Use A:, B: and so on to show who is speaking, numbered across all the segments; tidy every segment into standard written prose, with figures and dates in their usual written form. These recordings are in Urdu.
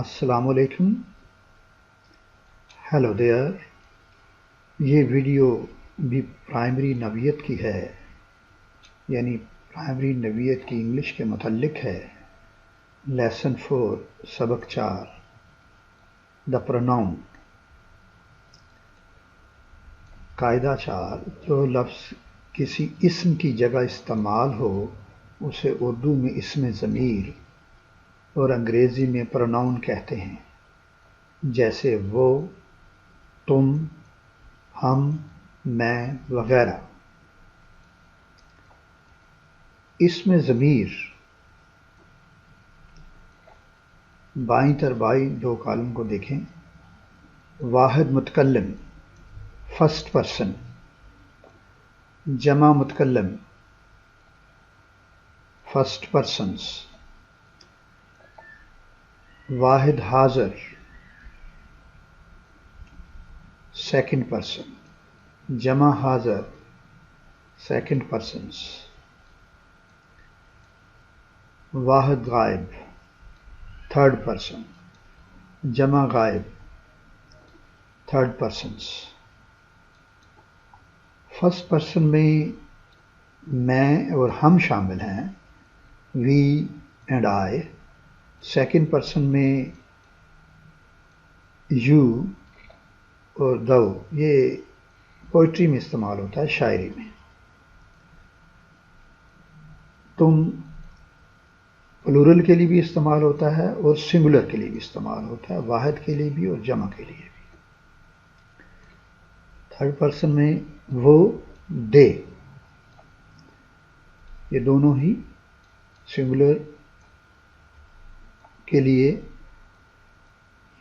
A: السلام علیکم. Hello there. یہ ویڈیو بھی پرائمری نوعیت کی ہے، یعنی پرائمری نوعیت کی انگلش کے متعلق ہے. لیسن 4 سبق 4 دا پروناؤن. قاعدہ 4: جو لفظ کسی اسم کی جگہ استعمال ہو اسے اردو میں اسم ضمیر اور انگریزی میں پروناؤن کہتے ہیں، جیسے وہ، تم، ہم، میں وغیرہ. اسم ضمیر بائیں بائیں 2 کالم کو دیکھیں. واحد متکلم فرسٹ پرسن، جمع متکلم فرسٹ پرسنز، واحد حاضر سیکنڈ پرسن، جمع حاضر سیکنڈ پرسنز، واحد غائب تھرڈ پرسن، جمع غائب تھرڈ پرسنز. فرسٹ پرسن میں میں اور ہم شامل ہیں، وی اینڈ آئی. سیکنڈ پرسن میں یو اور دو. یہ پوئٹری میں استعمال ہوتا ہے، شاعری میں. تم پلورل کے لیے بھی استعمال ہوتا ہے اور سنگولر کے لیے بھی استعمال ہوتا ہے، واحد کے لیے بھی اور جمع کے لیے بھی. تھرڈ پرسن میں وہ، دے. یہ دونوں ہی سنگولر کے لیے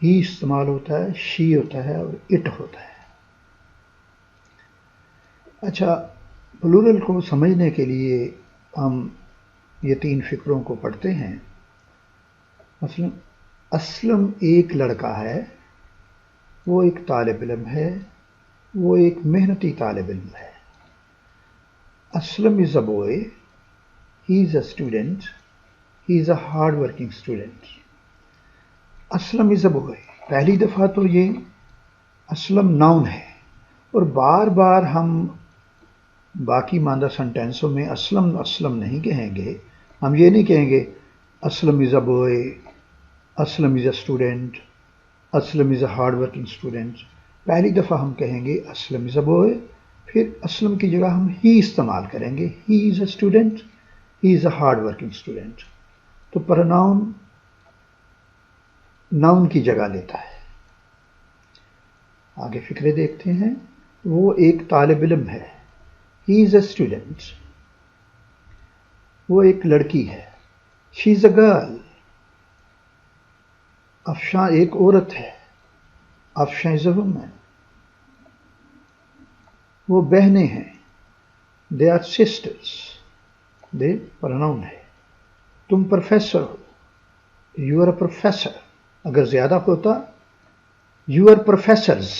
A: ہی استعمال ہوتا ہے، شی ہوتا ہے اور اٹ ہوتا ہے. اچھا، پلورل کو سمجھنے کے لیے ہم یہ 3 فکروں کو پڑھتے ہیں. مثلا اسلم ایک لڑکا ہے، وہ ایک طالب علم ہے، وہ ایک محنتی طالب علم ہے. Aslam is a boy, he is a student, he is a hard working student. Aslam is a boy. پہلی دفعہ تو یہ اسلم ناؤن ہے، اور بار بار ہم باقی ماندہ سنٹینسوں میں اسلم اسلم نہیں کہیں گے. ہم یہ نہیں کہیں گے Aslam is a boy, Aslam is a student, Aslam is a hard working student. پہلی دفعہ ہم کہیں گے اسلم is a boy، پھر اسلم کی جگہ ہم ہی استعمال کریں گے. he is a student, he is a hard working student. تو پروناؤن ناؤن کی جگہ لیتا ہے. آگے فکرے دیکھتے ہیں. وہ ایک طالب علم ہے، he is a student. وہ ایک لڑکی ہے، she is a girl. افشاں ایک عورت ہے، افشاں is a woman. وہ بہنیں ہیں، they are sisters. they pronoun ہے. تم professor who, you are a professor. اگر زیادہ ہوتا you are professors،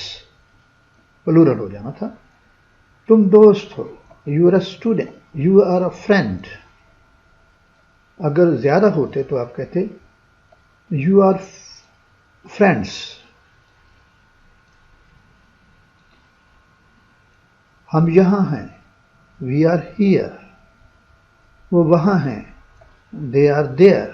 A: پلورل ہو جانا تھا. تم دوست ہو، you are a student, you are a friend. اگر زیادہ ہوتے تو آپ کہتے you are friends. ہم یہاں ہیں، we are here. وہ وہاں ہیں، they are there.